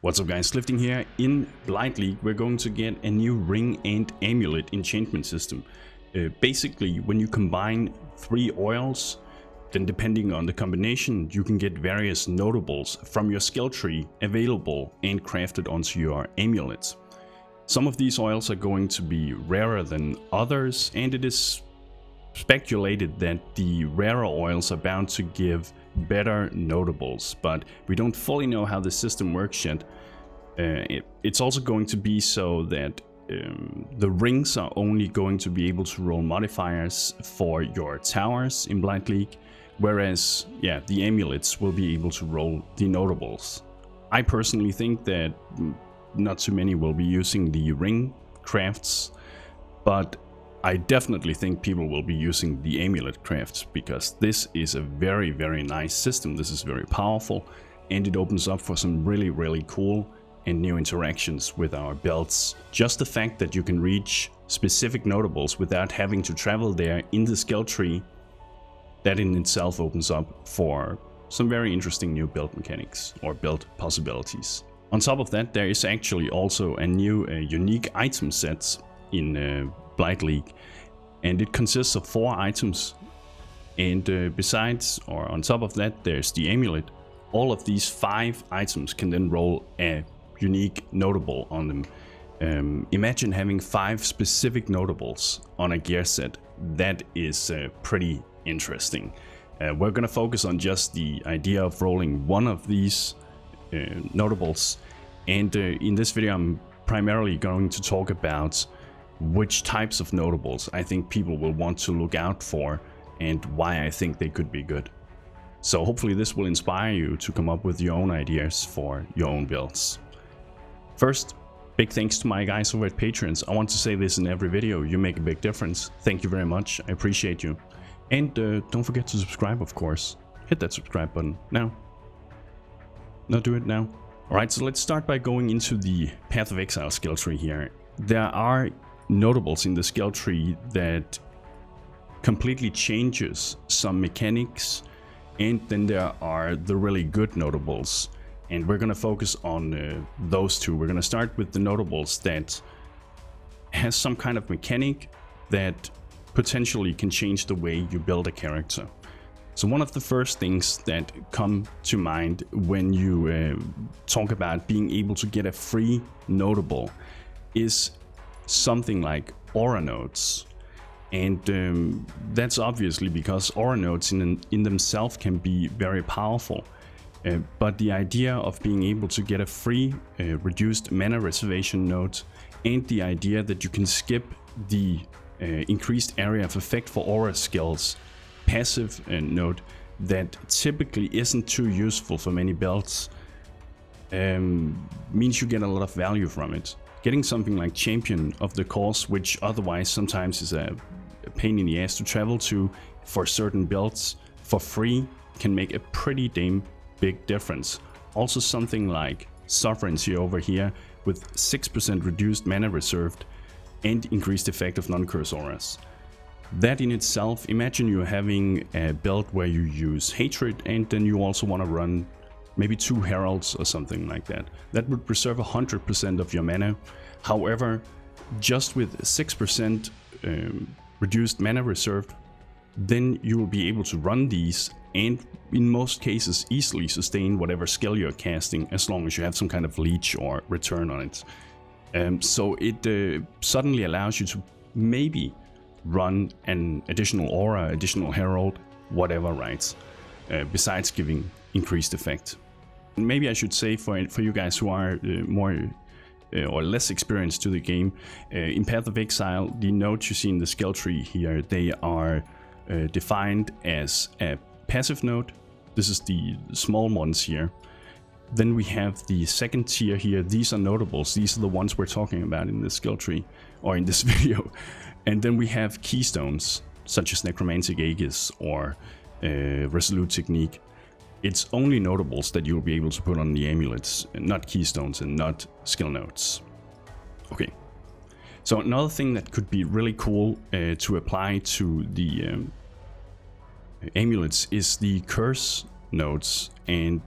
What's up guys, Lifting here. In Blight League we're going to get a new ring and amulet enchantment system. Basically when you combine 3 oils, then depending on the combination you can get various notables from your skill tree available and crafted onto your amulets. Some of these oils are going to be rarer than others, and it is speculated that the rarer oils are bound to give better notables, but we don't fully know how the system works yet. It's also going to be so that the rings are only going to be able to roll modifiers for your towers in Blight League, whereas the amulets will be able to roll the notables. I personally think that not too many will be using the ring crafts, but I definitely think people will be using the amulet crafts, because this is a very nice system. This is very powerful, and it opens up for some really cool and new interactions with our belts. Just the fact that you can reach specific notables without having to travel there in the skill tree, that in itself opens up for some very interesting new build mechanics or build possibilities. On top of that, there is actually also a new unique item set in Blight League, and it consists of 4 items, and besides or on top of that there's the amulet. All of these 5 items can then roll a unique notable on them. Imagine having 5 specific notables on a gear set. That is pretty interesting. We're gonna focus on just the idea of rolling one of these notables, and in this video I'm primarily going to talk about which types of notables I think people will want to look out for and why I think they could be good. So hopefully this will inspire you to come up with your own ideas for your own builds. First, big thanks to my guys over at Patreons. I want to say this in every video: you make a big difference. Thank you very much, I appreciate you. And don't forget to subscribe, of course. Hit that subscribe button now. No, do it now. Alright, so let's start by going into the Path of Exile skill tree here. There are notables in the skill tree that completely changes some mechanics, and then there are the really good notables, and we're gonna focus on those two. We're gonna start with the notables that has some kind of mechanic that potentially can change the way you build a character. So one of the first things that come to mind when you talk about being able to get a free notable is something like aura nodes, and that's obviously because aura nodes in themselves can be very powerful, but the idea of being able to get a free reduced mana reservation node, and the idea that you can skip the increased area of effect for aura skills passive node that typically isn't too useful for many builds, means you get a lot of value from it. Getting something like Champion of the Cause, which otherwise sometimes is a pain in the ass to travel to for certain builds, for free, can make a pretty damn big difference. Also something like Sovereignty over here with 6% reduced mana reserved and increased effect of non-curse auras. That in itself, imagine you having a build where you use Hatred and then you also want to run maybe 2 heralds or something like that. That would preserve 100% of your mana. However, just with 6% reduced mana reserved, then you will be able to run these and in most cases easily sustain whatever skill you're casting, as long as you have some kind of leech or return on it. So it suddenly allows you to maybe run an additional aura, additional herald, whatever, right? Besides giving increased effect. Maybe I should say for you guys who are more or less experienced to the game, in Path of Exile, the nodes you see in the skill tree here, they are defined as a passive node. This is the small ones here. Then we have the second tier here. These are notables. These are the ones we're talking about in this skill tree or in this video. And then we have keystones such as Necromantic Aegis or Resolute Technique. It's only notables that you'll be able to put on the amulets, not keystones and not skill nodes. Okay, so another thing that could be really cool to apply to the amulets is the curse nodes, and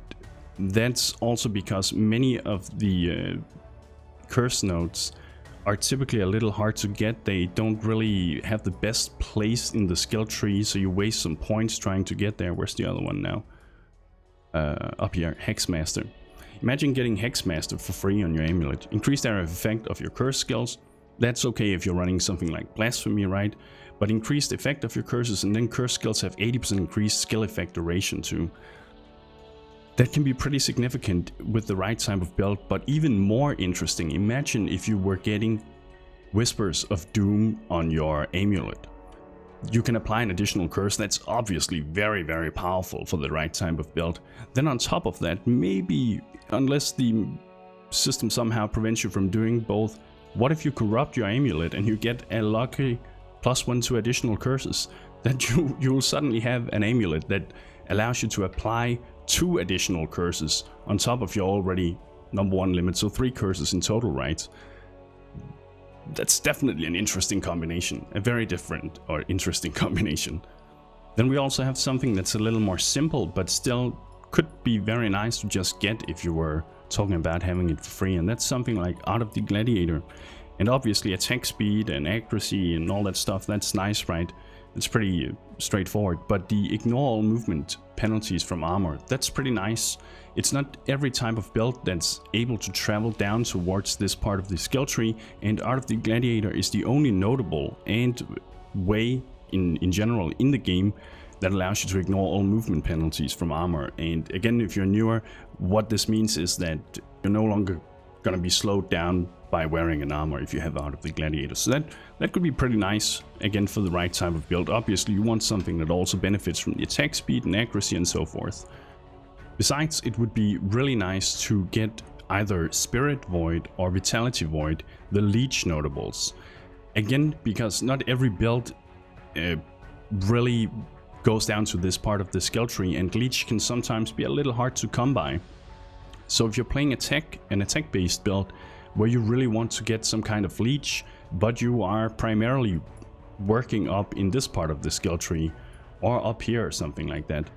That's also because many of the curse nodes are typically a little hard to get. They don't really have the best place in the skill tree, so you waste some points trying to get there. Where's the other one now? Up here, Hexmaster. Imagine getting Hexmaster for free on your amulet. Increased area of effect of your curse skills. That's okay if you're running something like Blasphemy, right? But increased effect of your curses, and then curse skills have 80% increased skill effect duration too. That can be pretty significant with the right type of build, but even more interesting, imagine if you were getting Whispers of Doom on your amulet. You can apply an additional curse that's obviously very, very powerful for the right type of build. Then on top of that, maybe, unless the system somehow prevents you from doing both, what if you corrupt your amulet and you get a lucky +1 to additional curses? That you'll suddenly have an amulet that allows you to apply 2 additional curses on top of your already #1 limit, so 3 curses in total, right? That's definitely an interesting combination, a very different or interesting combination. Then we also have something that's a little more simple, but still could be very nice to just get if you were talking about having it for free, and that's something like Art of the Gladiator. And obviously attack speed and accuracy and all that stuff, that's nice, right? It's pretty straightforward, but the ignore all movement penalties from armor, that's pretty nice. It's not every type of build that's able to travel down towards this part of the skill tree, and Art of the Gladiator is the only notable and way in general in the game that allows you to ignore all movement penalties from armor. And again, if you're newer, what this means is that you're no longer going to be slowed down by wearing an armor if you have Art of the Gladiator. So that could be pretty nice, again, for the right type of build. Obviously, you want something that also benefits from the attack speed and accuracy and so forth. Besides, it would be really nice to get either Spirit Void or Vitality Void, the leech notables. Again, because not every build really goes down to this part of the skill tree, and leech can sometimes be a little hard to come by. So if you're playing an attack-based build where you really want to get some kind of leech, but you are primarily working up in this part of the skill tree or up here or something like that,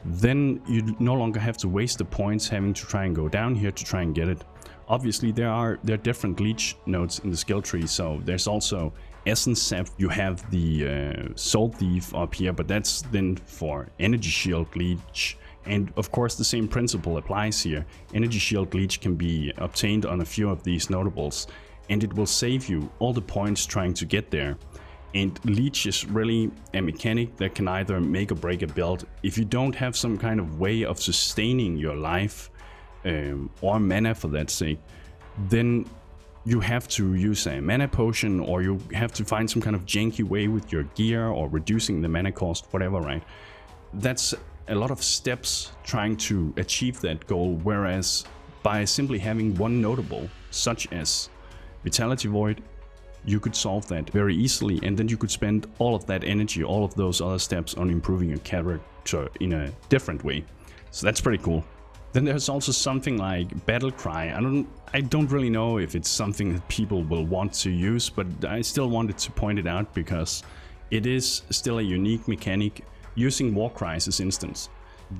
then you no longer have to waste the points having to try and go down here to try and get it. Obviously there are different leech nodes in the skill tree, so there's also Essence Sap. You have the Soul Thief up here, but that's then for Energy Shield Leech. And of course the same principle applies here. Energy Shield Leech can be obtained on a few of these notables, and it will save you all the points trying to get there. And Leech is really a mechanic that can either make or break a build. If you don't have some kind of way of sustaining your life, or mana for that sake, then you have to use a mana potion, or you have to find some kind of janky way with your gear or reducing the mana cost, whatever, right? That's a lot of steps trying to achieve that goal, whereas by simply having one notable, such as Vitality Void, you could solve that very easily, and then you could spend all of that energy, all of those other steps on improving your character in a different way. So that's pretty cool. Then there's also something like Battle Cry. I don't really know if it's something that people will want to use, but I still wanted to point it out because it is still a unique mechanic using War Cries as instance.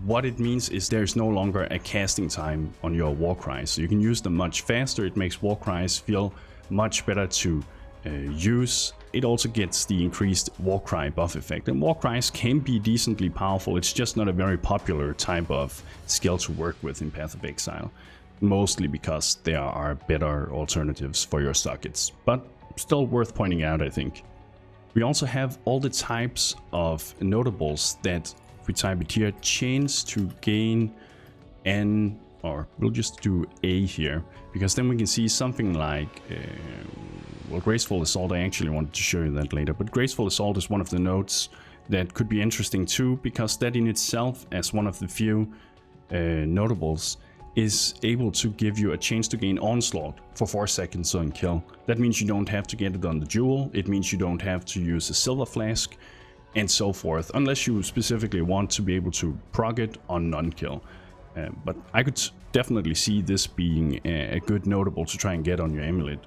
What it means is there's no longer a casting time on your War Cries, so you can use them much faster. It makes War Cries feel much better to use. It also gets the increased Warcry buff effect, and Warcries can be decently powerful. It's just not a very popular type of skill to work with in Path of Exile, mostly because there are better alternatives for your sockets, but still worth pointing out, I think. We also have all the types of notables that, if we type it here, chance to gain N, or we'll just do A here, because then we can see something like well, Graceful Assault. I actually wanted to show you that later, but Graceful Assault is one of the nodes that could be interesting too, because that in itself, as one of the few notables, is able to give you a chance to gain Onslaught for 4 seconds on kill. That means you don't have to get it on the jewel, it means you don't have to use a Silver Flask, and so forth, unless you specifically want to be able to prog it on non-kill. But I could definitely see this being a good notable to try and get on your amulet,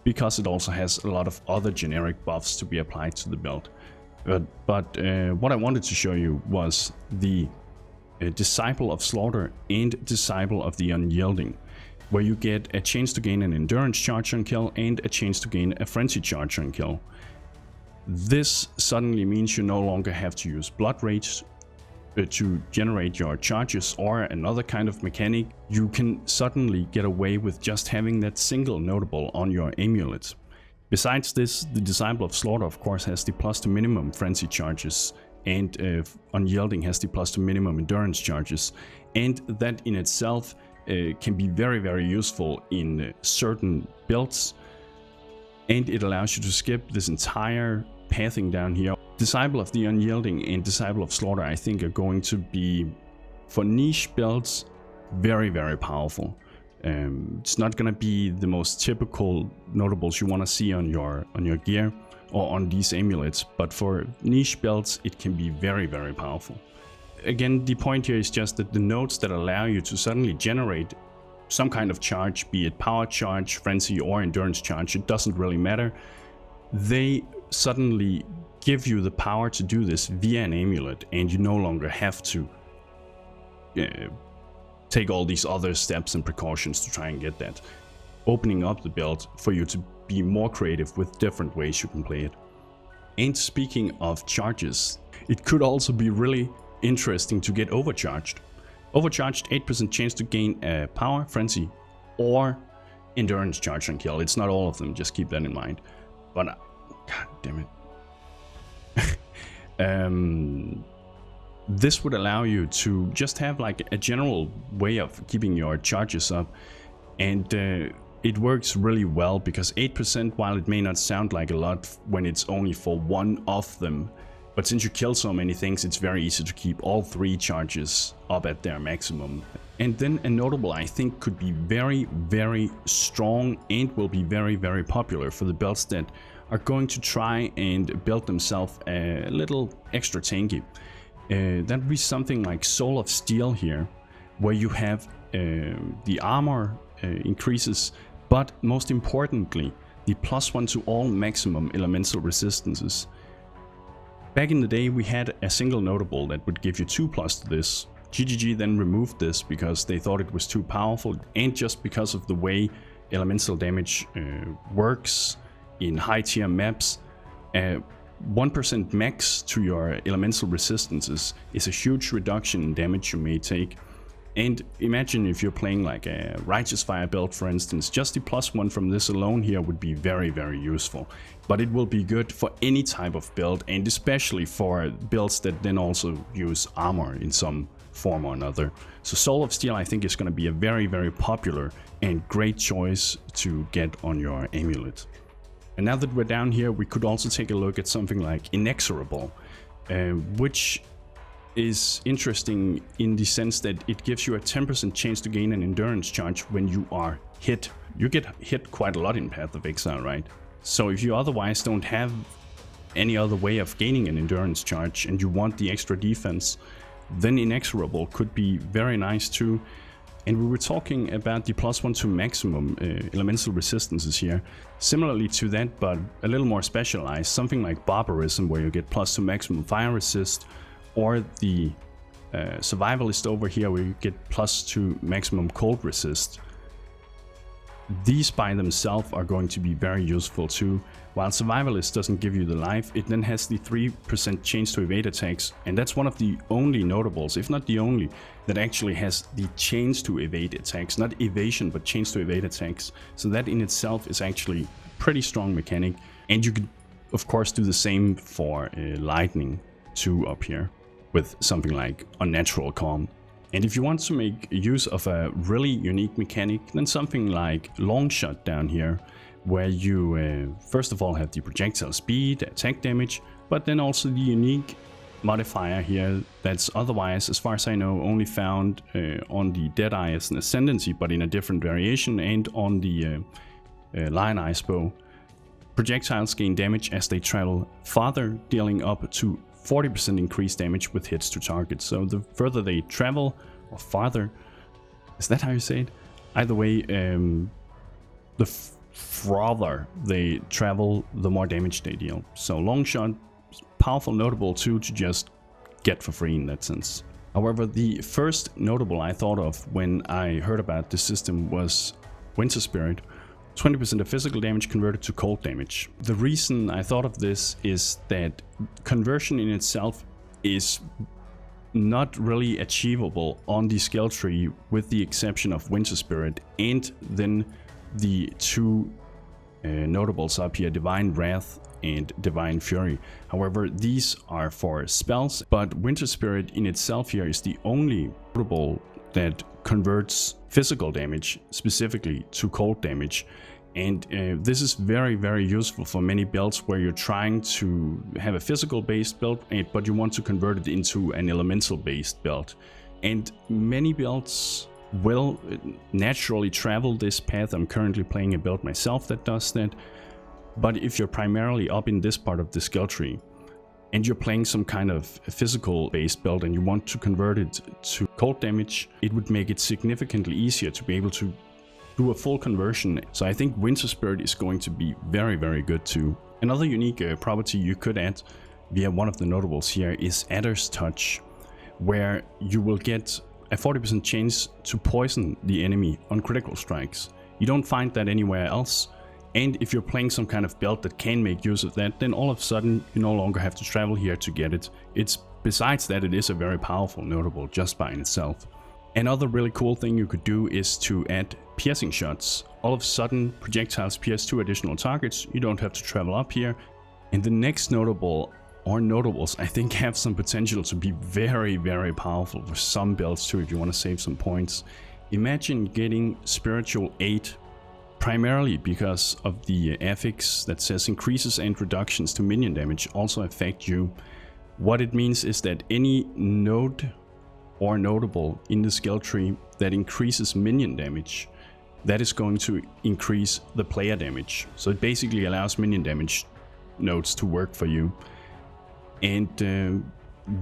because it also has a lot of other generic buffs to be applied to the build. But what I wanted to show you was the Disciple of Slaughter and Disciple of the Unyielding, where you get a chance to gain an endurance charge on kill and a chance to gain a frenzy charge on kill. This suddenly means you no longer have to use Blood Rage to generate your charges or another kind of mechanic. You can suddenly get away with just having that single notable on your amulet. Besides this, the Disciple of Slaughter of course has the plus to minimum frenzy charges, and Unyielding has the plus to minimum endurance charges, and that in itself can be very useful in certain builds, and it allows you to skip this entire pathing down here. Disciple of the Unyielding and Disciple of Slaughter I think are going to be, for niche builds, very powerful. It's not going to be the most typical notables you want to see on your gear or on these amulets, but for niche builds it can be very powerful. Again, the point here is just that the nodes that allow you to suddenly generate some kind of charge, be it power charge, frenzy or endurance charge, it doesn't really matter. They suddenly give you the power to do this via an amulet, and you no longer have to take all these other steps and precautions to try and get that, opening up the build for you to be more creative with different ways you can play it. And speaking of charges, it could also be really interesting to get overcharged. Overcharged, 8% chance to gain a power, frenzy or endurance charge on kill. It's not all of them, just keep that in mind. But god damn it. This would allow you to just have like a general way of keeping your charges up, and it works really well because 8%, while it may not sound like a lot when it's only for one of them, but since you kill so many things, it's very easy to keep all 3 charges up at their maximum. And then a notable I think could be very strong and will be very popular for the builds that are going to try and build themselves a little extra tanky. That would be something like Soul of Steel here, where you have the armor increases, but most importantly, the +1 to all maximum elemental resistances. Back in the day, we had a single notable that would give you 2+ to this. GGG then removed this because they thought it was too powerful, and just because of the way elemental damage works in high tier maps. 1% max to your elemental resistances is a huge reduction in damage you may take. And imagine if you're playing like a Righteous Fire build, for instance, just the +1 from this alone here would be very useful. But it will be good for any type of build, and especially for builds that then also use armor in some form or another. So Soul of Steel I think is going to be a very popular and great choice to get on your amulet. And now that we're down here, we could also take a look at something like Inexorable, which is interesting in the sense that it gives you a 10% chance to gain an endurance charge when you are hit. You get hit quite a lot in Path of Exile, right? So if you otherwise don't have any other way of gaining an endurance charge and you want the extra defense, then Inexorable could be very nice too. And we were talking about the +1 to maximum elemental resistances here. Similarly to that, but a little more specialized, something like Barbarism, where you get + to maximum fire resist, or the Survivalist over here, where you get + to maximum cold resist. These by themselves are going to be very useful too. While Survivalist doesn't give you the life, it then has the 3% chance to evade attacks, and that's one of the only notables, if not the only, that actually has the chance to evade attacks. Not evasion, but chance to evade attacks. So that in itself is actually a pretty strong mechanic, and you could of course do the same for Lightning too up here, with something like Unnatural Calm. And if you want to make use of a really unique mechanic, then something like Longshot down here, where you first of all have the projectile speed, attack damage, but then also the unique modifier here that's otherwise, as far as I know, only found on the Deadeye as an Ascendancy, but in a different variation, and on the Lion Eyes bow. Projectiles gain damage as they travel farther, dealing up to 40% increased damage with hits to target. So the further they travel, or farther, is that how you say it? Either way, the farther they travel, the more damage they deal. So Longshot, powerful notable too to just get for free in that sense. However, the first notable I thought of when I heard about this system was Winter Spirit. 20% of physical damage converted to cold damage. The reason I thought of this is that conversion in itself is not really achievable on the skill tree, with the exception of Winter Spirit and then the two notables up here, Divine Wrath and Divine Fury. However, these are for spells, but Winter Spirit in itself here is the only notable that converts physical damage specifically to cold damage. And this is very, very useful for many builds where you're trying to have a physical based build, but you want to convert it into an elemental based build. And many builds will naturally travel this path. I'm currently playing a build myself that does that. But if you're primarily up in this part of the skill tree and you're playing some kind of physical based build and you want to convert it to cold damage, it would make it significantly easier to be able to do a full conversion. So I think Winter Spirit is going to be very, very good too. Another unique property you could add via one of the notables here is Adder's Touch, where you will get a 40% chance to poison the enemy on critical strikes. You don't find that anywhere else. And if you're playing some kind of build that can make use of that, then all of a sudden you no longer have to travel here to get it. Besides that, it is a very powerful notable just by itself. Another really cool thing you could do is to add piercing shots. All of a sudden, projectiles pierce 2 additional targets. You don't have to travel up here. And the next notable, or notables, I think have some potential to be very, very powerful for some builds too, if you want to save some points. Imagine getting Spiritual 8, primarily because of the affix that says increases and reductions to minion damage also affect you. What it means is that any node or notable in the skill tree that increases minion damage, that is going to increase the player damage. So it basically allows minion damage nodes to work for you. And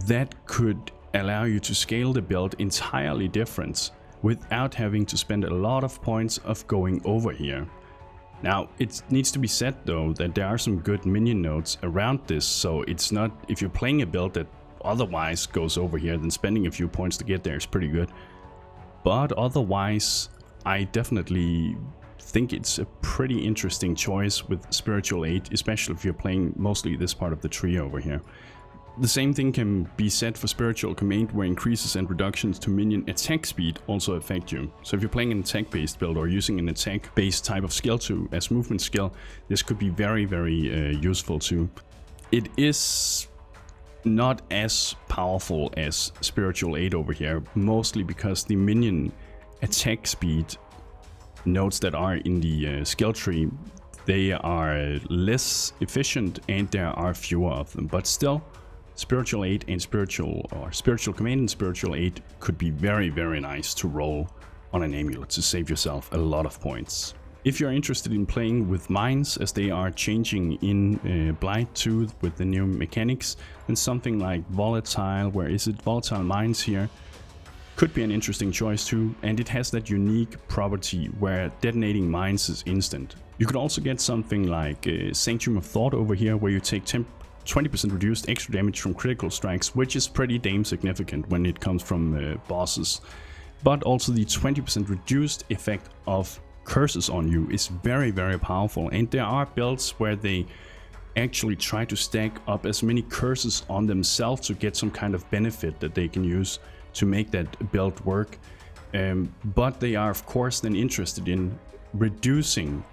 that could allow you to scale the build entirely different without having to spend a lot of points of going over here. Now, it needs to be said though that there are some good minion nodes around this, so it's not, if you're playing a build that otherwise goes over here, then spending a few points to get there is pretty good. But otherwise, I definitely think it's a pretty interesting choice with Spiritual 8, especially if you're playing mostly this part of the tree over here. The same thing can be said for Spiritual Command, where increases and reductions to minion attack speed also affect you. So if you're playing an attack-based build or using an attack-based type of skill too as movement skill, this could be very, very useful too. It is not as powerful as Spiritual 8 over here, mostly because the minion attack speed nodes that are in the skill tree, they are less efficient and there are fewer of them. But still, Spiritual 8 and Spiritual Command and Spiritual 8 could be very, very nice to roll on an amulet to save yourself a lot of points. If you're interested in playing with mines as they are changing in Blight 2 with the new mechanics, then something like Volatile, Volatile Mines here, could be an interesting choice too, and it has that unique property where detonating mines is instant. You could also get something like Sanctum of Thought over here, where you take 20% reduced extra damage from critical strikes, which is pretty damn significant when it comes from bosses. But also the 20% reduced effect of curses on you is very, very powerful, and there are builds where they actually try to stack up as many curses on themselves to get some kind of benefit that they can use to make that build work. But they are of course then interested in reducing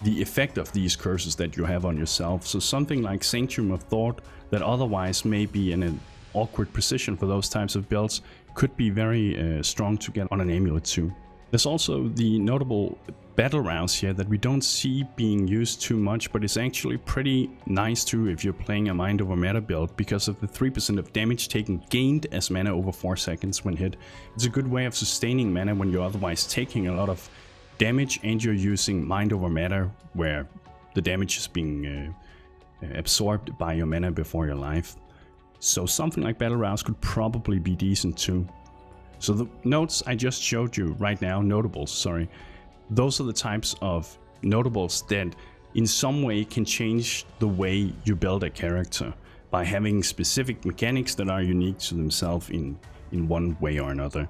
the effect of these curses that you have on yourself. So something like Sanctum of Thought that otherwise may be in an awkward position for those types of builds could be very strong to get on an amulet too. There's also the notable battle rouse here that we don't see being used too much, but it's actually pretty nice too if you're playing a mind over matter build, because of the 3% of damage taken gained as mana over 4 seconds when hit. It's a good way of sustaining mana when you're otherwise taking a lot of damage and you're using mind over matter, where the damage is being absorbed by your mana before your life. So something like battle rouse could probably be decent too. So the notes I just showed you right now, notables, sorry, those are the types of notables that in some way can change the way you build a character by having specific mechanics that are unique to themselves in in one way or another.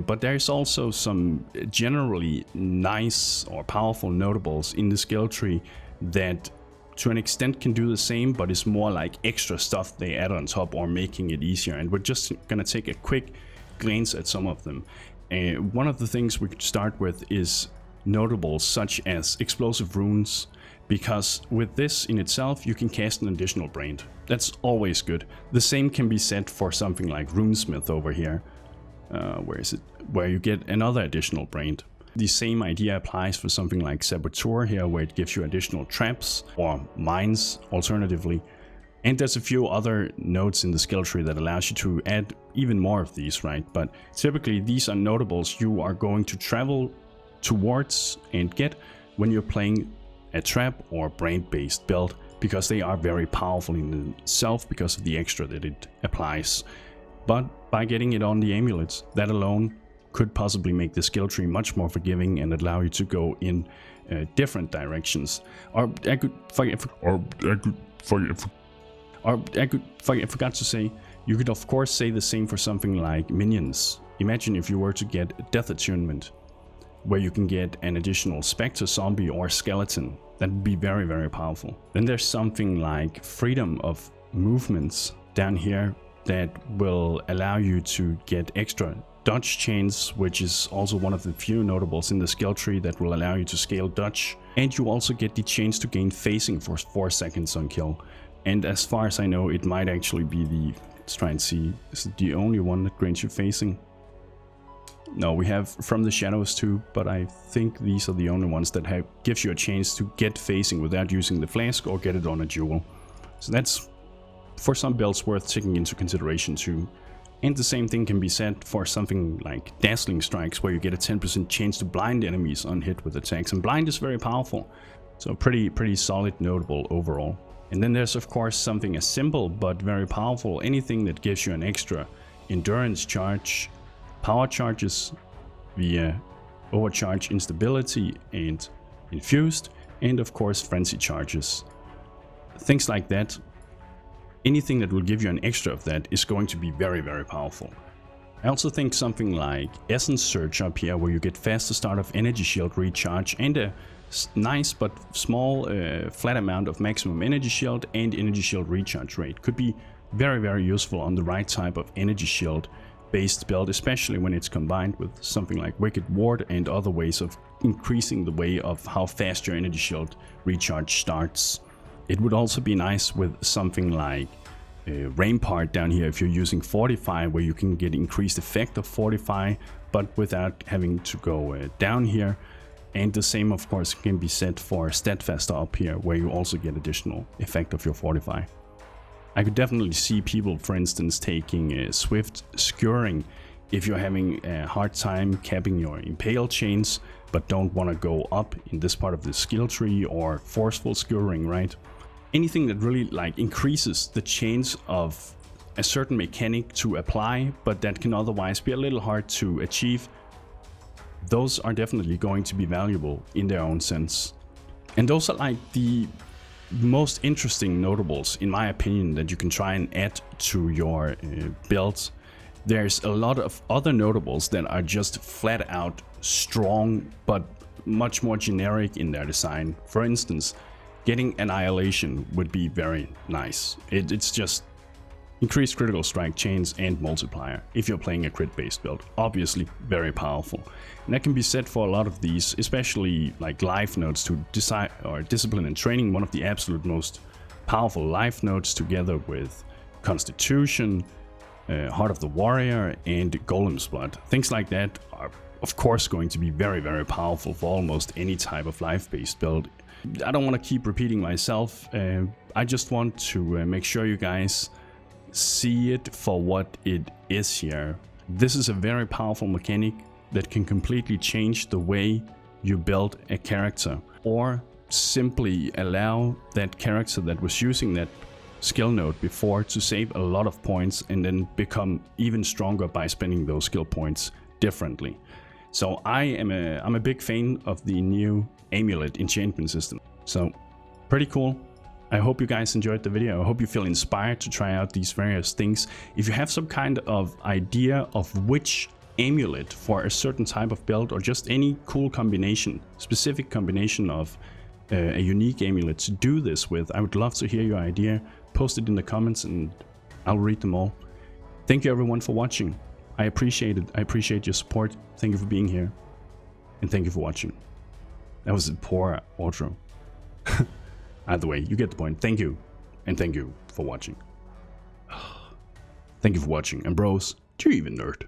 But there's also some generally nice or powerful notables in the skill tree that to an extent can do the same, but it's more like extra stuff they add on top or making it easier. And we're just gonna take a quick glance at some of them. One of the things we could start with is notables such as explosive runes, because with this in itself you can cast an additional brand. That's always good. The same can be said for something like Runesmith over here. Where is it? Where you get another additional brand. The same idea applies for something like Saboteur here, where it gives you additional traps or mines alternatively. And there's a few other nodes in the skill tree that allows you to add even more of these, right? But typically these are notables you are going to travel towards and get when you're playing a trap or brand based build, because they are very powerful in themselves because of the extra that it applies. But by getting it on the amulets, that alone could possibly make the skill tree much more forgiving and allow you to go in different directions. I forgot to say, you could of course say the same for something like Minions. Imagine if you were to get Death Attunement, where you can get an additional Spectre, Zombie or Skeleton. That would be very, very powerful. Then there's something like Freedom of Movements down here that will allow you to get extra dodge chains, which is also one of the few notables in the skill tree that will allow you to scale dodge. And you also get the chance to gain phasing for 4 seconds on kill. And as far as I know, it might actually be the, let's try and see, is it the only one that grants you phasing? No, we have From the Shadows too, but I think these are the only ones that gives you a chance to get phasing without using the flask or get it on a jewel. So that's for some builds worth taking into consideration too. And the same thing can be said for something like Dazzling Strikes, where you get a 10% chance to blind enemies on hit with attacks, and blind is very powerful. So pretty solid notable overall. And then there's of course something as simple but very powerful, anything that gives you an extra endurance charge, power charges via overcharge, instability and infused, and of course frenzy charges. Things like that. Anything that will give you an extra of that is going to be very, very powerful. I also think something like Essence Surge up here, where you get faster start of energy shield recharge and a nice but small flat amount of maximum energy shield and energy shield recharge rate, could be very, very useful on the right type of energy shield based build, especially when it's combined with something like Wicked Ward and other ways of increasing the way of how fast your energy shield recharge starts. It would also be nice with something like Rampart down here if you're using Fortify, where you can get increased effect of Fortify but without having to go down here. And the same of course can be said for Steadfaster up here, where you also get additional effect of your Fortify. I could definitely see people, for instance, taking Swift Skewering if you're having a hard time capping your Impale chains but don't want to go up in this part of the skill tree, or Forceful Skewering, right? Anything that really like increases the chance of a certain mechanic to apply, but that can otherwise be a little hard to achieve, those are definitely going to be valuable in their own sense. And those are like the most interesting notables, in my opinion, that you can try and add to your builds. There's a lot of other notables that are just flat out strong, but much more generic in their design. For instance, getting Annihilation would be very nice. It's just increased critical strike chains and multiplier if you're playing a crit based build. Obviously very powerful. And that can be said for a lot of these, especially like life nodes to decide, or discipline and training, one of the absolute most powerful life nodes, together with Constitution, Heart of the Warrior and Golem's Blood. Things like that are of course going to be very, very powerful for almost any type of life based build. I don't want to keep repeating myself. I just want to make sure you guys see it for what it is here. This is a very powerful mechanic that can completely change the way you build a character, or simply allow that character that was using that skill node before to save a lot of points and then become even stronger by spending those skill points differently. So I'm a big fan of the new Amulet enchantment system. So pretty cool. I hope you guys enjoyed the video. I hope you feel inspired to try out these various things. If you have some kind of idea of which amulet for a certain type of build, or just any cool combination, specific combination of a unique amulet to do this with, I would love to hear your idea. Post it in the comments and I'll read them all. Thank you everyone for watching. I appreciate it. I appreciate your support. Thank you for being here. And thank you for watching. That was a poor outro. Either way, you get the point. Thank you. And thank you for watching. Thank you for watching. And bros, do you even nerd?